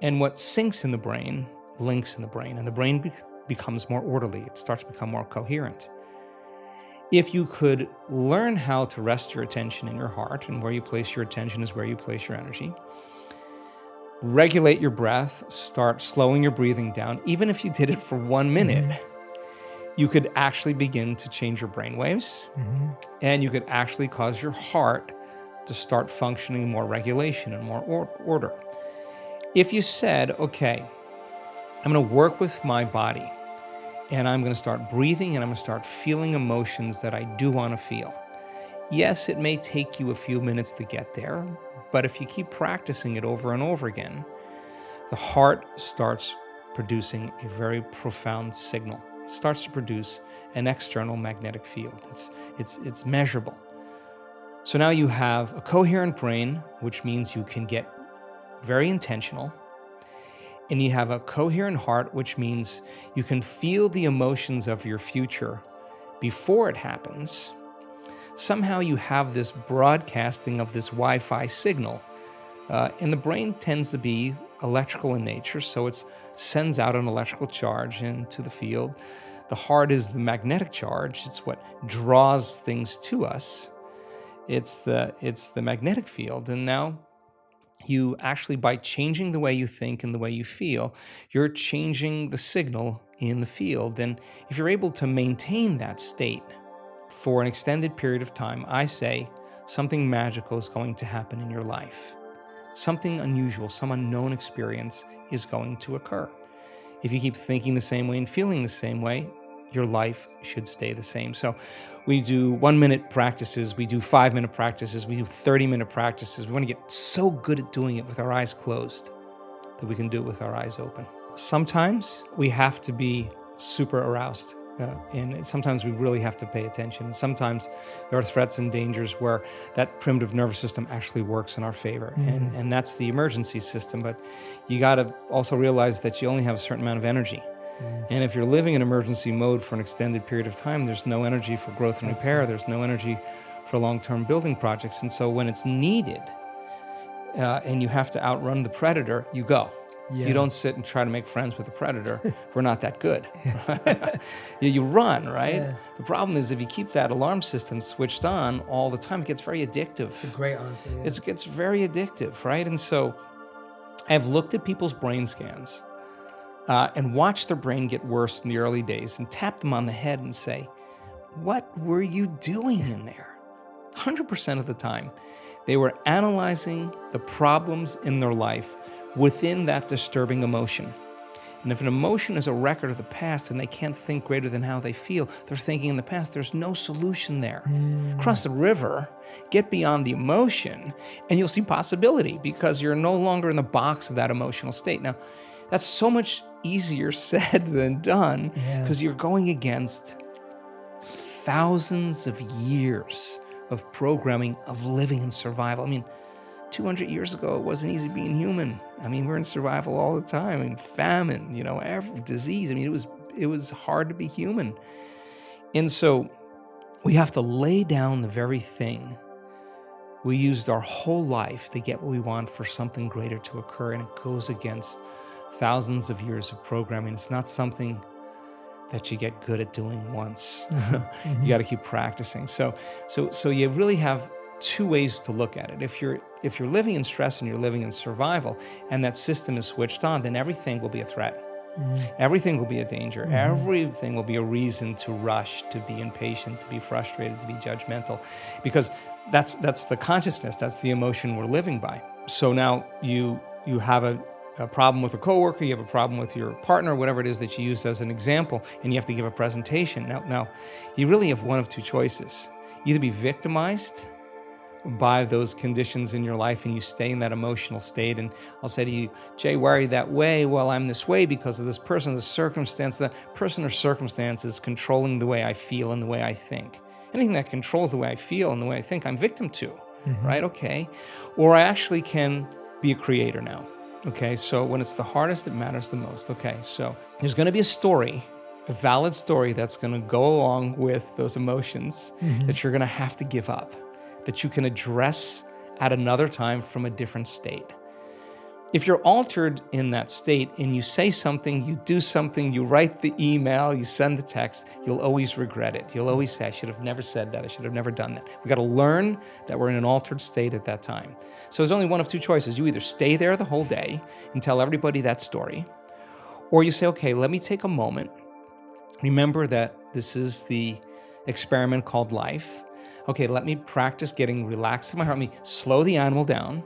[SPEAKER 1] And what syncs in the brain links in the brain, and the brain becomes more orderly. It starts to become more coherent. If you could learn how to rest your attention in your heart, and where you place your attention is where you place your energy, regulate your breath, start slowing your breathing down, even if you did it for 1 minute, you could actually begin to change your brain waves, and you could actually cause your heart to start functioning more regulation and more order. If you said, okay, I'm going to work with my body, and I'm going to start breathing, and I'm going to start feeling emotions that I do want to feel. Yes, it may take you a few minutes to get there, but if you keep practicing it over and over again, the heart starts producing a very profound signal. It starts to produce an external magnetic field. It's measurable. So now you have a coherent brain, which means you can get very intentional. And you have a coherent heart, which means you can feel the emotions of your future before it happens. Somehow you have this broadcasting of this Wi-Fi signal. And the brain tends to be electrical in nature, so it sends out an electrical charge into the field. The heart is the magnetic charge. It's what draws things to us. It's the magnetic field. And now you actually, by changing the way you think and the way you feel, you're changing the signal in the field. And if you're able to maintain that state for an extended period of time, I say something magical is going to happen in your life. Something unusual, some unknown experience is going to occur. If you keep thinking the same way and feeling the same way, your life should stay the same. So we do 1-minute practices, we do 5-minute practices, we do 30-minute practices. We want to get so good at doing it with our eyes closed that we can do it with our eyes open. Sometimes we have to be super aroused, and sometimes we really have to pay attention. And sometimes there are threats and dangers where that primitive nervous system actually works in our favor, and that's the emergency system. But you got to also realize that you only have a certain amount of energy. And if you're living in emergency mode for an extended period of time, there's no energy for growth and repair. There's no energy for long-term building projects. And so when it's needed and you have to outrun the predator, you go. Yeah. You don't sit and try to make friends with the predator. We're not that good. You run, right? Yeah. The problem is if you keep that alarm system switched on all the time, it gets very addictive.
[SPEAKER 2] It's a great answer. Yeah.
[SPEAKER 1] It gets very addictive, right? And so I've looked at people's brain scans and watch their brain get worse in the early days and tap them on the head and say, what were you doing in there? 100% of the time, they were analyzing the problems in their life within that disturbing emotion. And if an emotion is a record of the past and they can't think greater than how they feel, they're thinking in the past, there's no solution there. Cross the river, get beyond the emotion, and you'll see possibility because you're no longer in the box of that emotional state. Now, that's so much easier said than done because you're going against thousands of years of programming of living in survival. I mean, 200 years ago, it wasn't easy being human. I mean, we're in survival all the time. I mean, famine, every disease. I mean, it was hard to be human. And so we have to lay down the very thing we used our whole life to get what we want for something greater to occur, and it goes against thousands of years of programming. It's not something that you get good at doing once. You got to keep practicing. So you really have two ways to look at it. If you're living in stress and you're living in survival and that system is switched on, then everything will be a threat. Everything will be a danger. Everything will be a reason to rush, to be impatient, to be frustrated, to be judgmental, because that's the consciousness, that's the emotion we're living by. So now you have a problem with a coworker, you have a problem with your partner, whatever it is that you used as an example, and you have to give a presentation. Now you really have one of two choices. Either be victimized by those conditions in your life and you stay in that emotional state, and I'll say to you, Jay, why are you that way? Well, I'm this way because of this person, this circumstance. That person or circumstance is controlling the way I feel and the way I think. Anything that controls the way I feel and the way I think, I'm victim to, right? Okay. Or I actually can be a creator now. Okay, so when it's the hardest, it matters the most. Okay, so there's going to be a story, a valid story that's going to go along with those emotions that you're going to have to give up, that you can address at another time from a different state. If you're altered in that state and you say something, you do something, you write the email, you send the text, you'll always regret it. You'll always say, I should have never said that. I should have never done that. We got to learn that we're in an altered state at that time. So there's only one of two choices. You either stay there the whole day and tell everybody that story, or you say, okay, let me take a moment. Remember that this is the experiment called life. Okay, let me practice getting relaxed in my heart. Let me slow the animal down.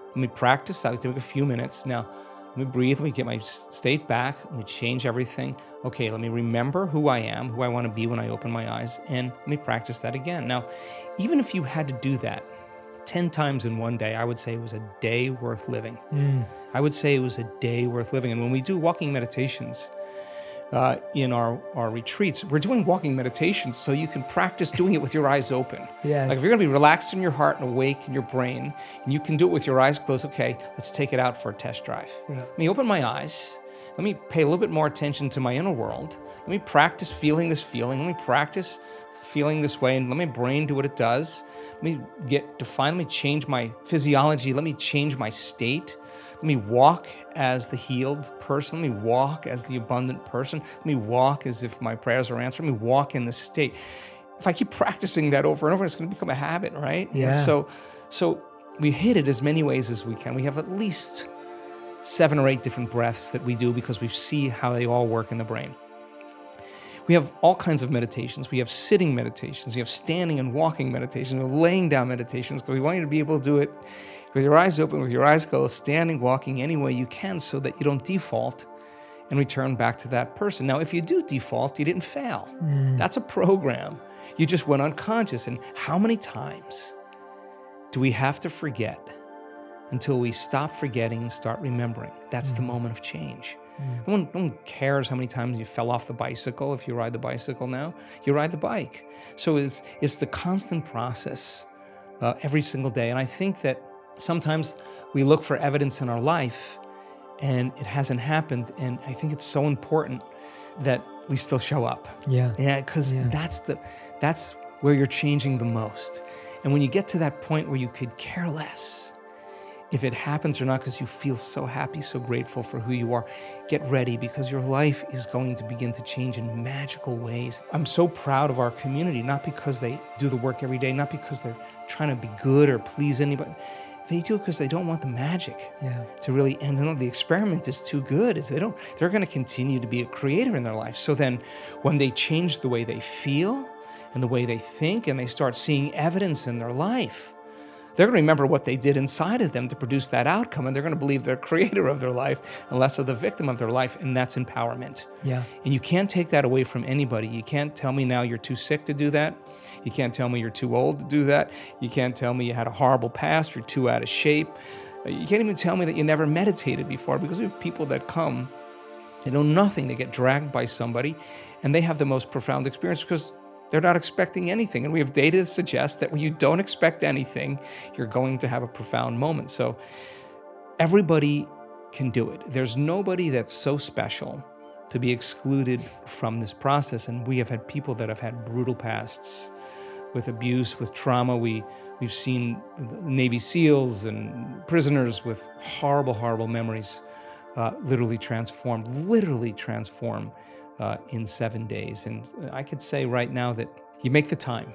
[SPEAKER 1] Let me practice that. Take a few minutes. Now, let me breathe. Let me get my state back. Let me change everything. Okay, let me remember who I am, who I want to be when I open my eyes, and let me practice that again. Now, even if you had to do that 10 times in one day, I would say it was a day worth living. I would say it was a day worth living. And when we do walking meditations, in our retreats, we're doing walking meditations so you can practice doing it with your eyes open.
[SPEAKER 2] Yes.
[SPEAKER 1] Like if you're going to be relaxed in your heart and awake in your brain, and you can do it with your eyes closed, okay, let's take it out for a test drive. Let me open my eyes. Let me pay a little bit more attention to my inner world. Let me practice feeling this feeling. Let me practice feeling this way, and let my brain do what it does. Let me get defined. Let me change my physiology. Let me change my state. Let me walk as the healed person. Let me walk as the abundant person. Let me walk as if my prayers are answered. Let me walk in this state. If I keep practicing that over and over, it's going to become a habit, right?
[SPEAKER 2] Yeah.
[SPEAKER 1] And so we hit it as many ways as we can. We have at least 7 or 8 different breaths that we do because we see how they all work in the brain. We have all kinds of meditations. We have sitting meditations. We have standing and walking meditations. We have laying down meditations because we want you to be able to do it with your eyes open, with your eyes closed, standing, walking, any way you can so that you don't default and return back to that person. Now, if you do default, you didn't fail. That's a program. You just went unconscious. And how many times do we have to forget until we stop forgetting and start remembering? That's the moment of change. No one cares how many times you fell off the bicycle. If you ride the bicycle now, you ride the bike. So it's the constant process every single day. And I think that sometimes we look for evidence in our life and it hasn't happened. And I think it's so important that we still show up. Yeah, because that's where you're changing the most. And when you get to that point where you could care less if it happens or not, because you feel so happy, so grateful for who you are, get ready because your life is going to begin to change in magical ways. I'm so proud of our community, not because they do the work every day, not because they're trying to be good or please anybody. They do it because they don't want the magic to really end. The experiment is too good. They're going to continue to be a creator in their life. So then when they change the way they feel and the way they think and they start seeing evidence in their life, they're going to remember what they did inside of them to produce that outcome, and they're going to believe they're creator of their life and less of the victim of their life, and that's empowerment. And you can't take that away from anybody. You can't tell me now you're too sick to do that. You can't tell me you're too old to do that. You can't tell me you had a horrible past, you're too out of shape. You can't even tell me that you never meditated before, because we have people that come, they know nothing, they get dragged by somebody, and they have the most profound experience because they're not expecting anything. And we have data that suggests that when you don't expect anything, you're going to have a profound moment. So everybody can do it. There's nobody that's so special to be excluded from this process. And we have had people that have had brutal pasts with abuse, with trauma. We've seen Navy SEALs and prisoners with horrible, horrible memories literally transform in 7 days. And I could say right now that you make the time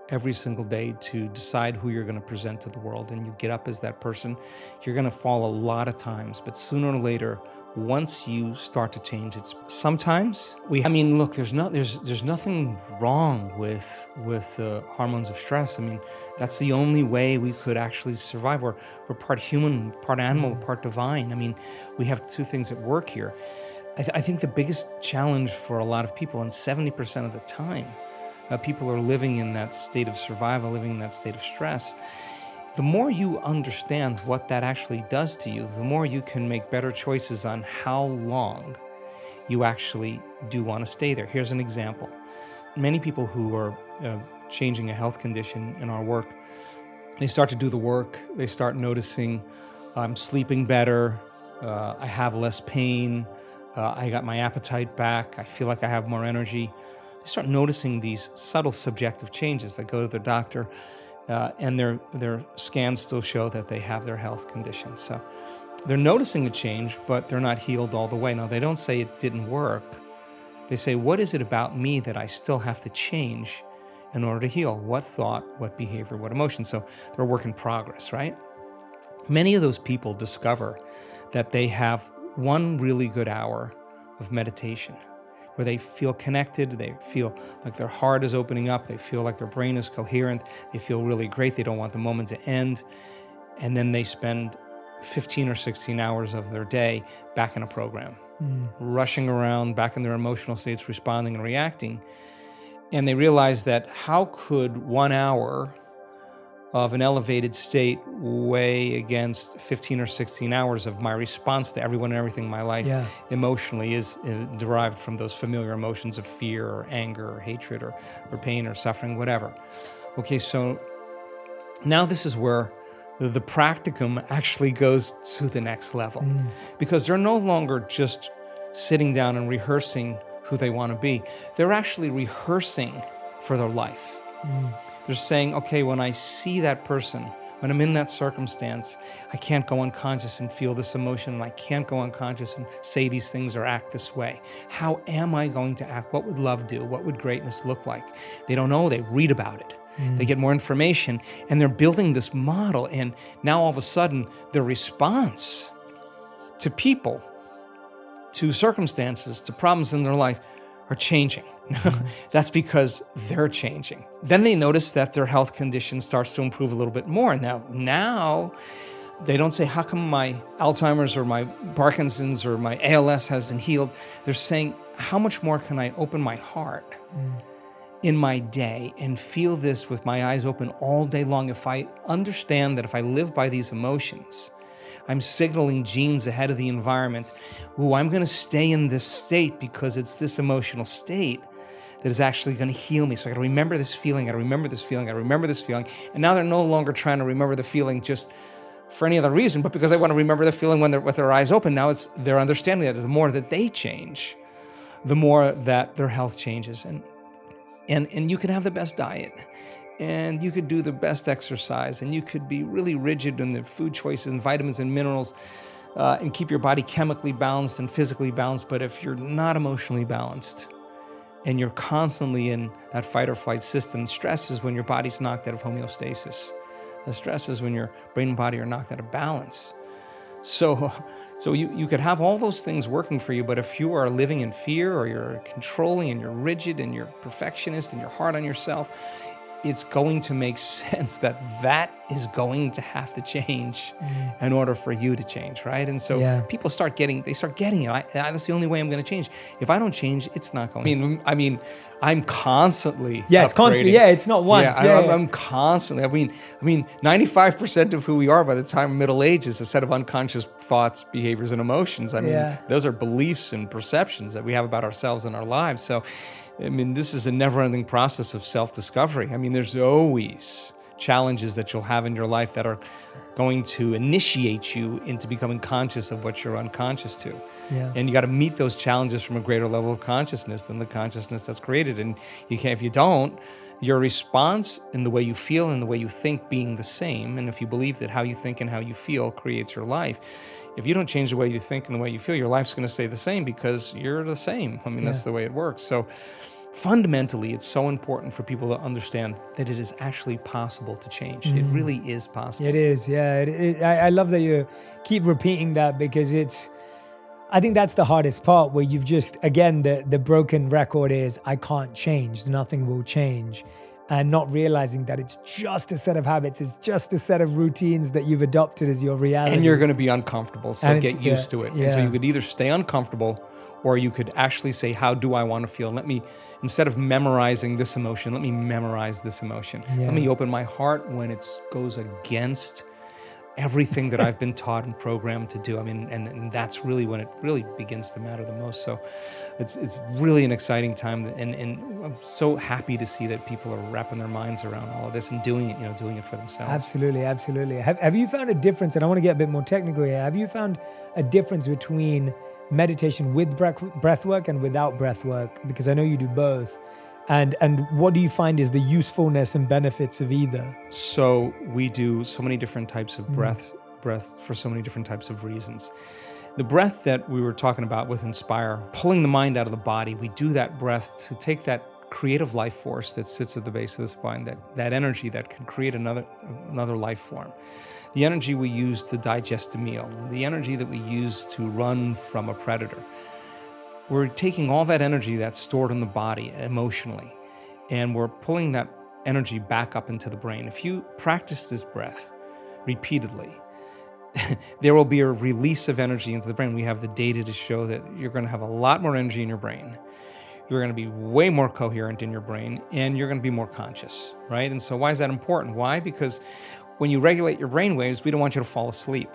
[SPEAKER 1] every single day to decide who you're going to present to the world, and you get up as that person. You're going to fall a lot of times, but sooner or later, once you start to change, it's sometimes look, there's nothing wrong with the hormones of stress. I mean, that's the only way we could actually survive. We're part human, part animal, part divine. I mean, we have two things at work here. I think the biggest challenge for a lot of people, and 70% of the time, people are living in that state of survival, living in that state of stress. The more you understand what that actually does to you, the more you can make better choices on how long you actually do want to stay there. Here's an example. Many people who are changing a health condition in our work, they start to do the work, they start noticing, I'm sleeping better, I have less pain, I got my appetite back, I feel like I have more energy. They start noticing these subtle subjective changes. They go to their doctor, and their scans still show that they have their health condition. So they're noticing a change, but they're not healed all the way. Now, they don't say it didn't work. They say, what is it about me that I still have to change in order to heal? What thought, what behavior, what emotion? So they're a work in progress, right? Many of those people discover that they have one really good hour of meditation where they feel connected, they feel like their heart is opening up, they feel like their brain is coherent, they feel really great, they don't want the moment to end, and then they spend 15 or 16 hours of their day back in a program, rushing around, back in their emotional states, responding and reacting, and they realize that how could 1 hour of an elevated state weigh against 15 or 16 hours of my response to everyone and everything in my life emotionally is derived from those familiar emotions of fear or anger or hatred or pain or suffering, whatever. Okay, so now this is where the practicum actually goes to the next level because they're no longer just sitting down and rehearsing who they want to be. They're actually rehearsing for their life. They're saying, okay, when I see that person, when I'm in that circumstance, I can't go unconscious and feel this emotion, and I can't go unconscious and say these things or act this way. How am I going to act? What would love do? What would greatness look like? They don't know. They read about it. They get more information, and they're building this model, and now all of a sudden, their response to people, to circumstances, to problems in their life are changing. That's because they're changing. Then they notice that their health condition starts to improve a little bit more. Now they don't say, how come my Alzheimer's or my Parkinson's or my ALS hasn't healed? They're saying, how much more can I open my heart in my day and feel this with my eyes open all day long? If I understand that if I live by these emotions, I'm signaling genes ahead of the environment. Ooh, I'm going to stay in this state because it's this emotional state that is actually going to heal me. So I got to remember this feeling. I got to remember this feeling. I got to remember this feeling. And now they're no longer trying to remember the feeling just for any other reason, but because they want to remember the feeling when they're with their eyes open. Now they're understanding that the more that they change, the more that their health changes. And you can have the best diet, and you could do the best exercise, and you could be really rigid in the food choices and vitamins and minerals, and keep your body chemically balanced and physically balanced. But if you're not emotionally balanced and you're constantly in that fight or flight system, stress is when your body's knocked out of homeostasis. The stress is when your brain and body are knocked out of balance. So you could have all those things working for you, but if you are living in fear, or you're controlling and you're rigid and you're perfectionist and you're hard on yourself, it's going to make sense that is going to have to change in order for you to change, right? And so people start getting it. That's the only way I'm going to change. If I don't change, it's not going. I mean, I'm constantly. Yeah,
[SPEAKER 2] it's constantly. Yeah, it's not once.
[SPEAKER 1] I'm constantly. I mean, 95% of who we are by the time of middle age is a set of unconscious thoughts, behaviors, and emotions. I mean, those are beliefs and perceptions that we have about ourselves and our lives. So, I mean, this is a never-ending process of self-discovery. I mean, there's always challenges that you'll have in your life that are going to initiate you into becoming conscious of what you're unconscious to. Yeah. And you got to meet those challenges from a greater level of consciousness than the consciousness that's created. And you can't, if you don't, your response in the way you feel and the way you think being the same, and if you believe that how you think and how you feel creates your life, if you don't change the way you think and the way you feel, your life's going to stay the same because you're the same. I mean, that's the way it works. So fundamentally, it's so important for people to understand that it is actually possible to change. It really is possible.
[SPEAKER 2] It is, yeah. I love that you keep repeating that, because it's I think that's the hardest part, where you've just, again, the broken record is, I can't change, nothing will change. And not realizing that it's just a set of habits, it's just a set of routines that you've adopted as your reality.
[SPEAKER 1] And you're going to be uncomfortable, so get used to it.
[SPEAKER 2] Yeah.
[SPEAKER 1] And so you could either stay uncomfortable, or you could actually say, how do I want to feel? Instead of memorizing this emotion, let me memorize this emotion.
[SPEAKER 2] Yeah.
[SPEAKER 1] Let me open my heart when it goes against everything that I've been taught and programmed to do. I mean, and that's really when it really begins to matter the most. So it's really an exciting time, and I'm so happy to see that people are wrapping their minds around all of this and doing it for themselves.
[SPEAKER 2] Absolutely. Have you found a difference, and I want to get a bit more technical here, have you found a difference between meditation with breath work and without breath work? Because I know you do both. And what do you find is the usefulness and benefits of either?
[SPEAKER 1] So we do so many different types of breath for so many different types of reasons. The breath that we were talking about with Inspire, pulling the mind out of the body, we do that breath to take that creative life force that sits at the base of the spine, that energy that can create another life form. The energy we use to digest a meal, the energy that we use to run from a predator. We're taking all that energy that's stored in the body emotionally, and we're pulling that energy back up into the brain. If you practice this breath repeatedly, there will be a release of energy into the brain. We have the data to show that you're going to have a lot more energy in your brain. You're going to be way more coherent in your brain, and you're going to be more conscious, right? And so why is that important? Why? Because when you regulate your brain waves, we don't want you to fall asleep.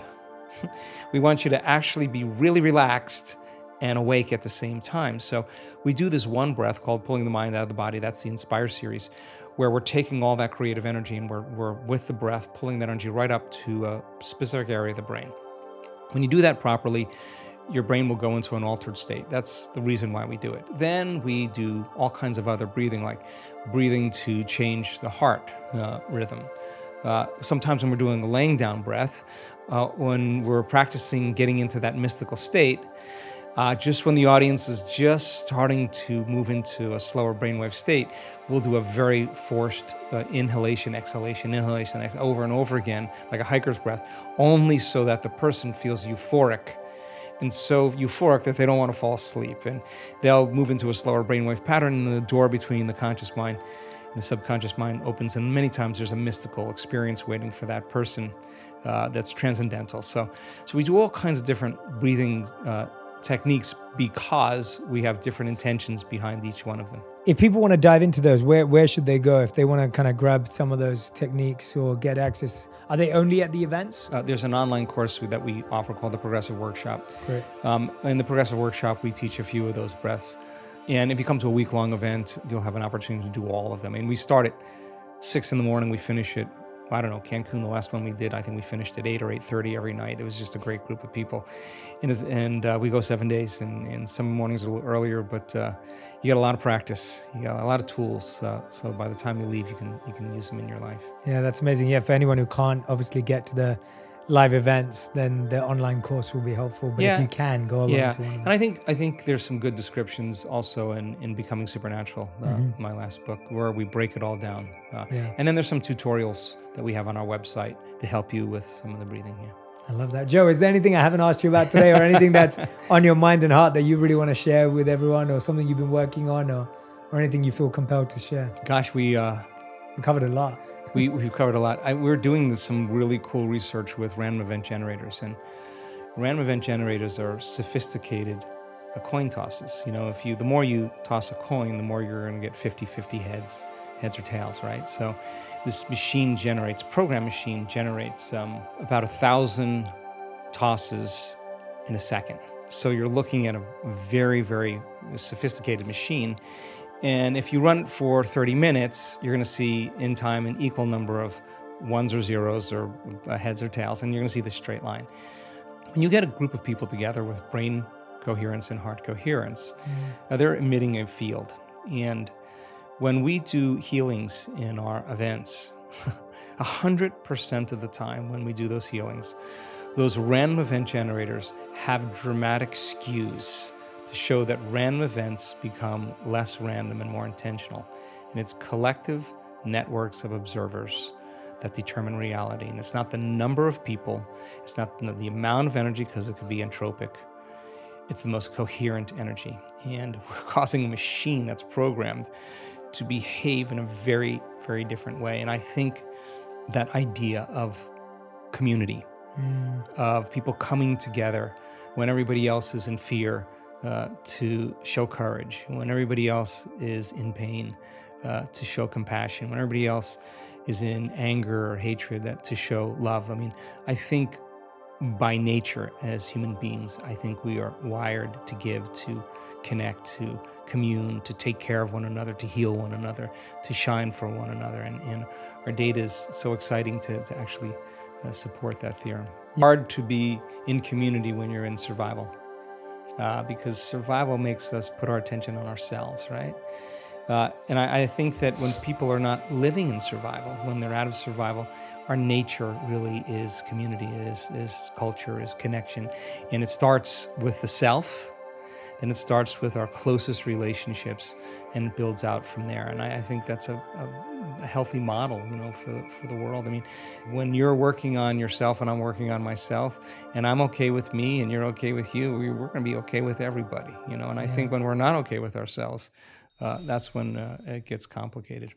[SPEAKER 1] We want you to actually be really relaxed and awake at the same time. So we do this one breath called pulling the mind out of the body. That's the Inspire series, where we're taking all that creative energy and we're with the breath, pulling that energy right up to a specific area of the brain. When you do that properly, your brain will go into an altered state. That's the reason why we do it. Then we do all kinds of other breathing, like breathing to change the heart rhythm. Sometimes when we're doing a laying down breath, when we're practicing getting into that mystical state, just when the audience is just starting to move into a slower brainwave state, we'll do a very forced inhalation, exhalation, over and over again, like a hiker's breath, only so that the person feels euphoric. And so euphoric that they don't want to fall asleep. And they'll move into a slower brainwave pattern, and the door between the conscious mind and the subconscious mind opens. And many times there's a mystical experience waiting for that person that's transcendental. So we do all kinds of different breathing techniques because we have different intentions behind each one of them.
[SPEAKER 2] If people want to dive into those, where should they go if they want to kind of grab some of those techniques or get access? Are they only at the events?
[SPEAKER 1] There's an online course that we offer called the Progressive Workshop.
[SPEAKER 2] Great.
[SPEAKER 1] In the Progressive Workshop, we teach a few of those breaths. And if you come to a week-long event, you'll have an opportunity to do all of them. And we start at 6 a.m, we finish at, I don't know, Cancun, the last one we did, I think we finished at 8 or 8:30 every night. It was just a great group of people. And we go 7 days, and some mornings a little earlier, but you got a lot of practice. You got a lot of tools. So by the time you leave, you can use them in your life.
[SPEAKER 2] Yeah, that's amazing. Yeah, for anyone who can't obviously get to the live events, then the online course will be helpful. But if you can, go along to one of them.
[SPEAKER 1] And I think there's some good descriptions also in Becoming Supernatural, my last book, where we break it all down. And then there's some tutorials that we have on our website to help you with some of the breathing here.
[SPEAKER 2] I love that. Joe, is there anything I haven't asked you about today, or anything that's on your mind and heart that you really want to share with everyone, or something you've been working on, or anything you feel compelled to share?
[SPEAKER 1] Gosh, we
[SPEAKER 2] covered a lot.
[SPEAKER 1] We've covered a lot. We're doing some really cool research with random event generators, and random event generators are sophisticated coin tosses. You know, the more you toss a coin, the more you're going to get 50-50 heads or tails, right? So this program machine generates about 1,000 tosses in a second. So you're looking at a very, very sophisticated machine. And if you run it for 30 minutes, you're going to see in time an equal number of ones or zeros or heads or tails, and you're going to see the straight line. When you get a group of people together with brain coherence and heart coherence, they're emitting a field. And when we do healings in our events, 100% of the time when we do those healings, those random event generators have dramatic skews to show that random events become less random and more intentional. And it's collective networks of observers that determine reality. And it's not the number of people, it's not the amount of energy, because it could be entropic. it's the most coherent energy. And we're causing a machine that's programmed to behave in a very, very different way. And I think that idea of community, of people coming together when everybody else is in fear, to show courage, when everybody else is in pain, to show compassion, when everybody else is in anger or hatred, that to show love. I mean, I think by nature as human beings, I think we are wired to give, to connect, to commune, to take care of one another, to heal one another, to shine for one another. And our data is so exciting to actually support that theorem. Hard to be in community when you're in survival, because survival makes us put our attention on ourselves, right? And I think that when people are not living in survival, when they're out of survival, our nature really is community, is culture, is connection. And it starts with the self, then it starts with our closest relationships, and it builds out from there. And I think that's a healthy model, for the world. I mean, when you're working on yourself and I'm working on myself, and I'm okay with me and you're okay with you, we're going to be okay with everybody, And I think when we're not okay with ourselves, that's when it gets complicated.